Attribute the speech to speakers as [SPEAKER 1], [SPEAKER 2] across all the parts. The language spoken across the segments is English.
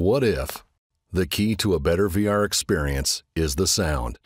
[SPEAKER 1] what if? The key to a better VR experience is the sound.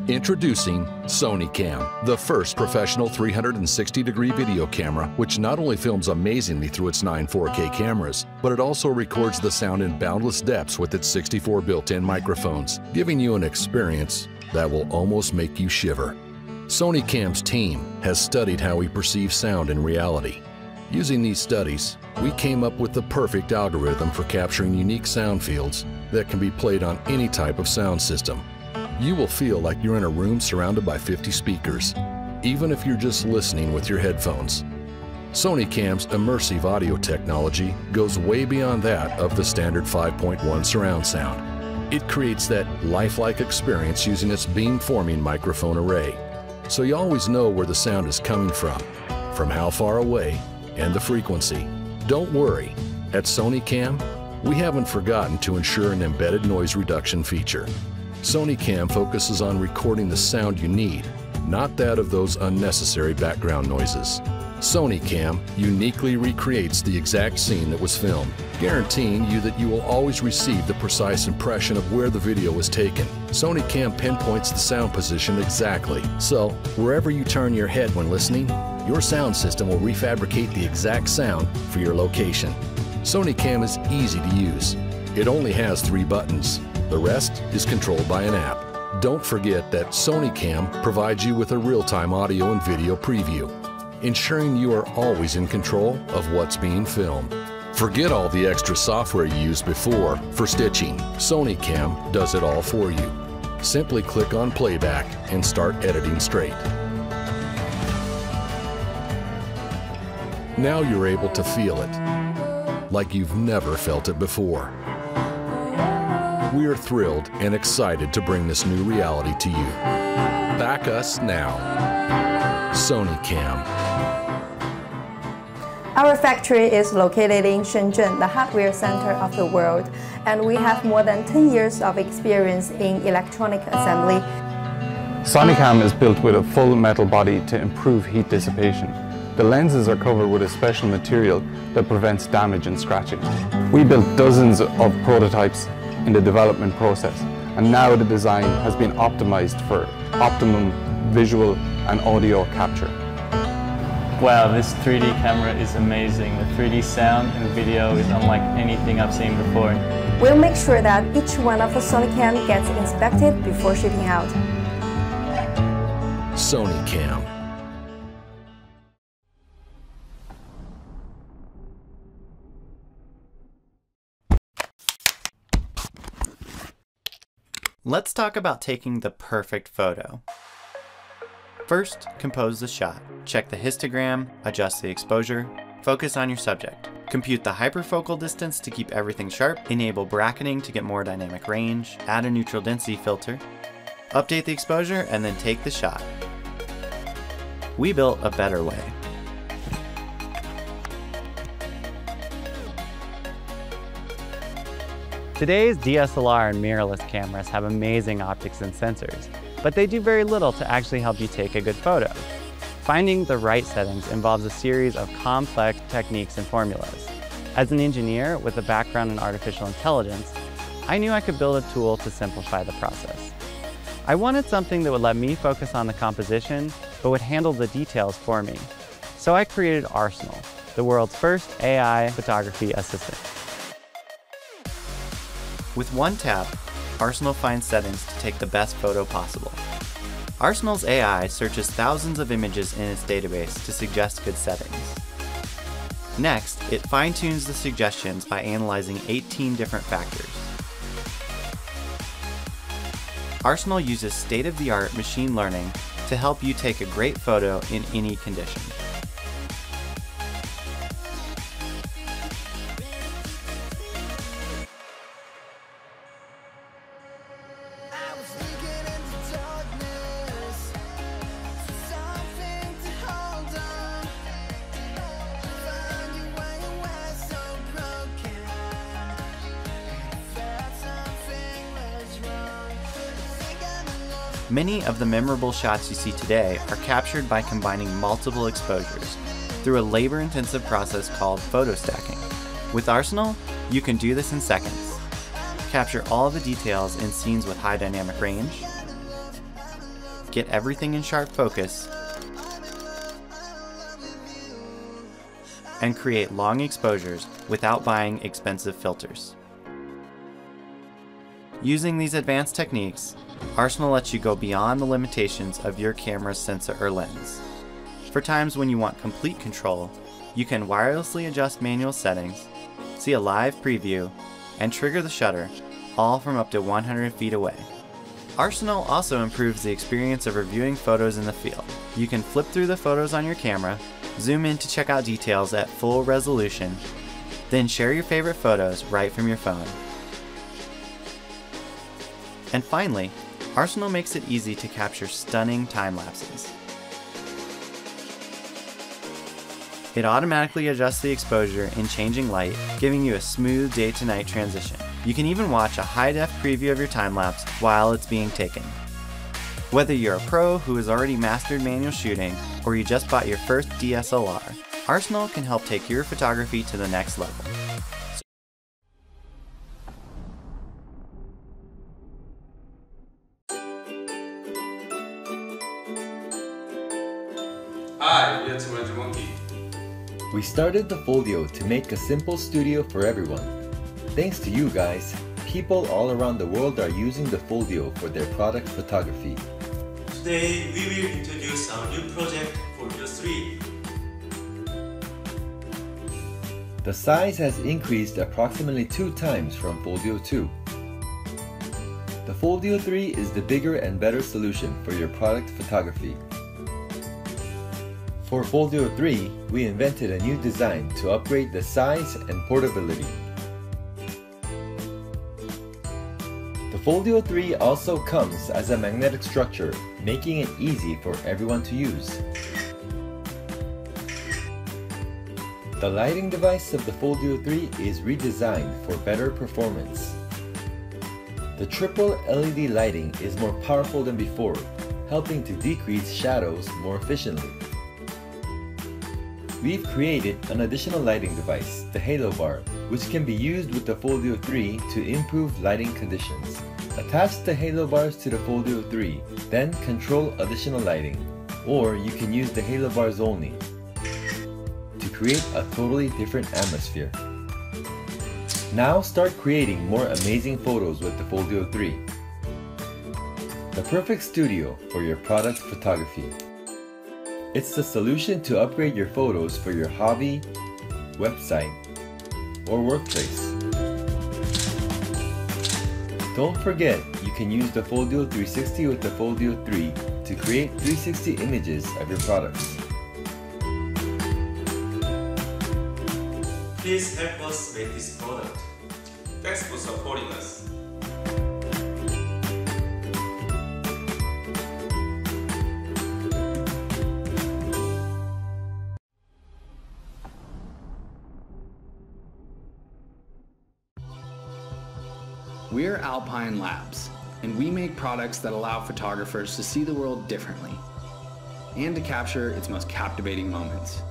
[SPEAKER 1] Introducing Sony Cam, the first professional 360-degree video camera, which not only films amazingly through its 9 4K cameras, but it also records the sound in boundless depths with its 64 built-in microphones, giving you an experience that will almost make you shiver. Sony Cam's team has studied how we perceive sound in reality. Using these studies, we came up with the perfect algorithm for capturing unique sound fields that can be played on any type of sound system. You will feel like you're in a room surrounded by 50 speakers, even if you're just listening with your headphones. Sony Cam's immersive audio technology goes way beyond that of the standard 5.1 surround sound. It creates that lifelike experience using its beam-forming microphone array, so you always know where the sound is coming from how far away, and the frequency. Don't worry, at Sony Cam, we haven't forgotten to ensure an embedded noise reduction feature. Sony Cam focuses on recording the sound you need, not that of those unnecessary background noises. Sony Cam uniquely recreates the exact scene that was filmed, guaranteeing you that you will always receive the precise impression of where the video was taken. Sony Cam pinpoints the sound position exactly, so wherever you turn your head when listening, your sound system will refabricate the exact sound for your location. Sony Cam is easy to use. It only has 3 buttons. The rest is controlled by an app. Don't forget that Sony Cam provides you with a real-time audio and video preview, ensuring you are always in control of what's being filmed. Forget all the extra software you used before for stitching. Sony Cam does it all for you. Simply click on playback and start editing straight. Now you're able to feel it like you've never felt it before. We are thrilled and excited to bring this new reality to you. Back us now. Sony Cam.
[SPEAKER 2] Our factory is located in Shenzhen, the hardware center of the world, and we have more than 10 years of experience in electronic assembly.
[SPEAKER 3] Sonicam is built with a full metal body to improve heat dissipation. The lenses are covered with a special material that prevents damage and scratching. We built dozens of prototypes in the development process, and now the design has been optimized for optimum visual and audio capture.
[SPEAKER 4] Wow, this 3D camera is amazing. The 3D sound and video is unlike anything I've seen before.
[SPEAKER 2] We'll make sure that each one of the Sonicam gets inspected before shipping out.
[SPEAKER 1] Sony Cam.
[SPEAKER 5] Let's talk about taking the perfect photo. First, compose the shot. Check the histogram, adjust the exposure, focus on your subject. Compute the hyperfocal distance to keep everything sharp, enable bracketing to get more dynamic range, add a neutral density filter, update the exposure, and then take the shot. We built a better way.
[SPEAKER 4] Today's DSLR and mirrorless cameras have amazing optics and sensors, but they do very little to actually help you take a good photo. Finding the right settings involves a series of complex techniques and formulas. As an engineer with a background in artificial intelligence, I knew I could build a tool to simplify the process. I wanted something that would let me focus on the composition, but would handle the details for me. So I created Arsenal, the world's first AI photography assistant.
[SPEAKER 5] With one tap, Arsenal finds settings to take the best photo possible. Arsenal's AI searches thousands of images in its database to suggest good settings. Next, it fine-tunes the suggestions by analyzing 18 different factors. Arsenal uses state-of-the-art machine learning to help you take a great photo in any condition. Many of the memorable shots you see today are captured by combining multiple exposures through a labor-intensive process called photo stacking. With Arsenal, you can do this in seconds. Capture all the details in scenes with high dynamic range, get everything in sharp focus, and create long exposures without buying expensive filters. Using these advanced techniques, Arsenal lets you go beyond the limitations of your camera's sensor or lens. For times when you want complete control, you can wirelessly adjust manual settings, see a live preview, and trigger the shutter, all from up to 100 feet away. Arsenal also improves the experience of reviewing photos in the field. You can flip through the photos on your camera, zoom in to check out details at full resolution, then share your favorite photos right from your phone. And finally, Arsenal makes it easy to capture stunning time lapses. It automatically adjusts the exposure in changing light, giving you a smooth day to night transition. You can even watch a high-def preview of your time lapse while it's being taken. Whether you're a pro who has already mastered manual shooting, or you just bought your first DSLR, Arsenal can help take your photography to the next level.
[SPEAKER 6] Hi, it's Monkey.
[SPEAKER 7] We started the Folio to make a simple studio for everyone. Thanks to you guys, people all around the world are using the Folio for their product photography.
[SPEAKER 8] Today we will introduce our new project, Folio III.
[SPEAKER 7] The size has increased approximately 2 times from Folio II. The Folio III is the bigger and better solution for your product photography. For Folio III, we invented a new design to upgrade the size and portability. The Folio III also comes as a magnetic structure, making it easy for everyone to use. The lighting device of the Folio III is redesigned for better performance. The triple LED lighting is more powerful than before, helping to decrease shadows more efficiently. We've created an additional lighting device, the halo bar, which can be used with the Folio III to improve lighting conditions. Attach the halo bars to the Folio III, then control additional lighting, or you can use the halo bars only to create a totally different atmosphere. Now start creating more amazing photos with the Folio III. The perfect studio for your product photography. It's the solution to upgrade your photos for your hobby, website, or workplace. Don't forget, you can use the Folio 360 with the Folio 3 to create 360 images of your products.
[SPEAKER 8] Please help us with this product.
[SPEAKER 6] Thanks for supporting us.
[SPEAKER 9] We're Alpine Labs, and we make products that allow photographers to see the world differently and to capture its most captivating moments.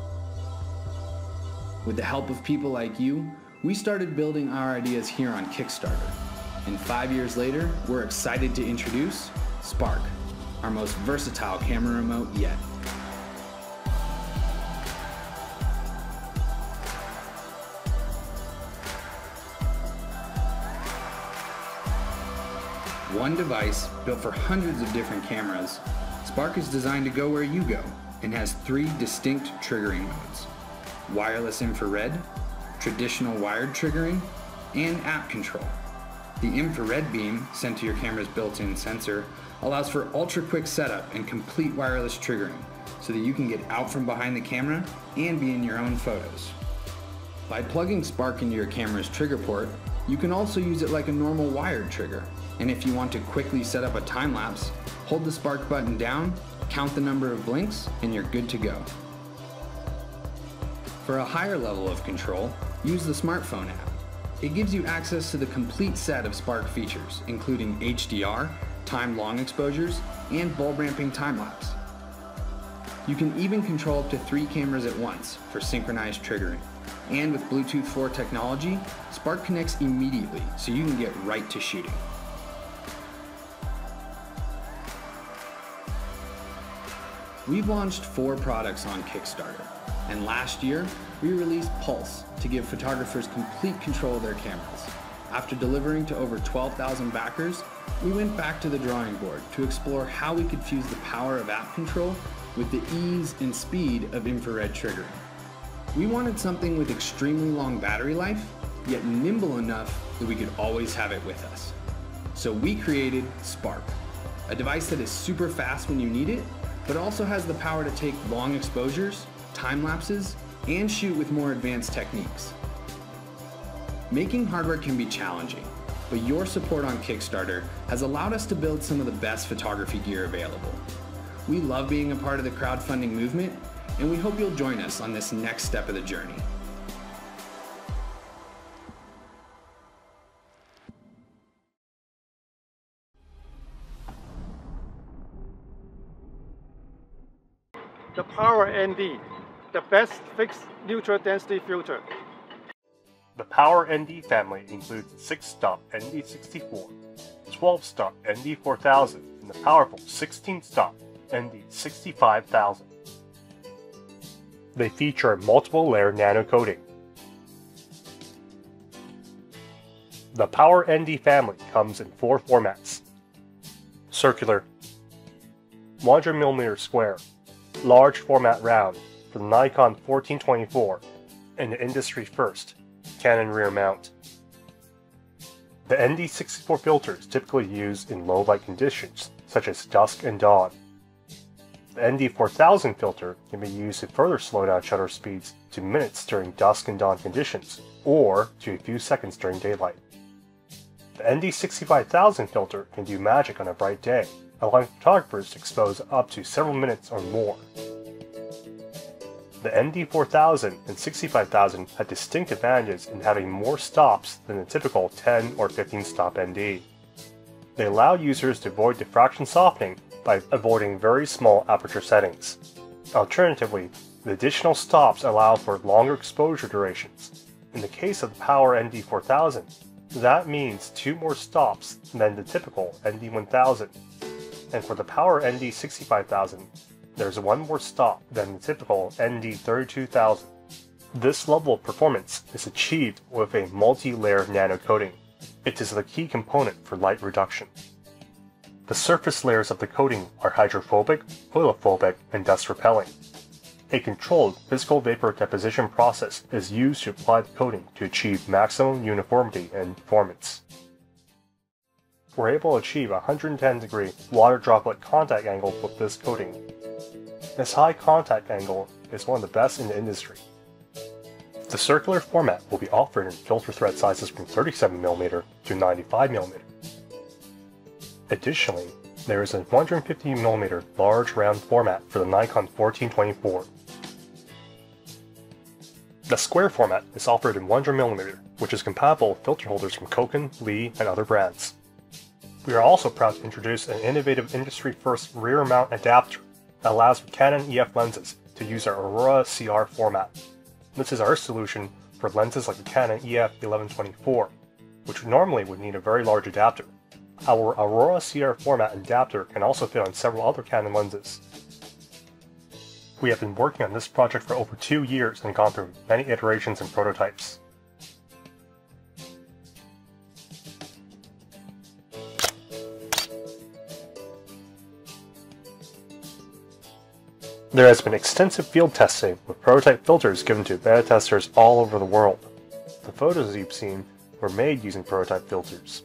[SPEAKER 9] With the help of people like you, we started building our ideas here on Kickstarter, and 5 years later, we're excited to introduce Spark, our most versatile camera remote yet. One device built for hundreds of different cameras, Spark is designed to go where you go and has 3 distinct triggering modes: wireless infrared, traditional wired triggering, and app control. The infrared beam sent to your camera's built-in sensor allows for ultra-quick setup and complete wireless triggering so that you can get out from behind the camera and be in your own photos. By plugging Spark into your camera's trigger port, you can also use it like a normal wired trigger. And if you want to quickly set up a time lapse, hold the Spark button down, count the number of blinks, and you're good to go. For a higher level of control, use the smartphone app. It gives you access to the complete set of Spark features, including HDR, timed long exposures, and bulb ramping time-lapse. You can even control up to 3 cameras at once for synchronized triggering. And with Bluetooth 4 technology, Spark connects immediately so you can get right to shooting. We've launched 4 products on Kickstarter, and last year we released Pulse to give photographers complete control of their cameras. After delivering to over 12,000 backers, we went back to the drawing board to explore how we could fuse the power of app control with the ease and speed of infrared triggering. We wanted something with extremely long battery life, yet nimble enough that we could always have it with us. So we created Spark, a device that is super fast when you need it, but also has the power to take long exposures, time lapses, and shoot with more advanced techniques. Making hardware can be challenging, but your support on Kickstarter has allowed us to build some of the best photography gear available. We love being a part of the crowdfunding movement, and we hope you'll join us on this next step of the journey.
[SPEAKER 10] The PowerND, the best fixed neutral density filter.
[SPEAKER 11] The PowerND family includes the 6-stop ND64, 12-stop ND4000, and the powerful 16-stop ND65000. They feature multiple layer nano coating. The PowerND family comes in 4 formats: circular, 100mm square, large format round for the Nikon 1424, and the industry first Canon rear mount. The ND64 filter is typically used in low light conditions such as dusk and dawn. The ND4000 filter can be used to further slow down shutter speeds to minutes during dusk and dawn conditions, or to a few seconds during daylight. The ND65000 filter can do magic on a bright day, allowing photographers to expose up to several minutes or more. The ND4000 and 65000 have distinct advantages in having more stops than the typical 10 or 15 stop ND. They allow users to avoid diffraction softening by avoiding very small aperture settings. Alternatively, the additional stops allow for longer exposure durations. In the case of the PowerND 4000, that means 2 more stops than the typical ND1000. And for the PowerND 65000, there's 1 more stop than the typical ND32000. This level of performance is achieved with a multi-layer nano coating. It is the key component for light reduction. The surface layers of the coating are hydrophobic, oilophobic, and dust repelling. A controlled physical vapor deposition process is used to apply the coating to achieve maximum uniformity and performance. We're able to achieve a 110-degree water droplet contact angle with this coating. This high contact angle is one of the best in the industry. The circular format will be offered in filter thread sizes from 37mm to 95mm. Additionally, there is a 150mm large round format for the Nikon 1424. The square format is offered in 100mm, which is compatible with filter holders from Koken, Lee, and other brands. We are also proud to introduce an innovative industry-first rear mount adapter that allows for Canon EF lenses to use our Aurora CR format. This is our solution for lenses like the Canon EF 1124, which normally would need a very large adapter. Our Aurora CR format adapter can also fit on several other Canon lenses. We have been working on this project for over 2 years and gone through many iterations and prototypes. There has been extensive field testing with prototype filters given to beta testers all over the world. The photos you've seen were made using prototype filters.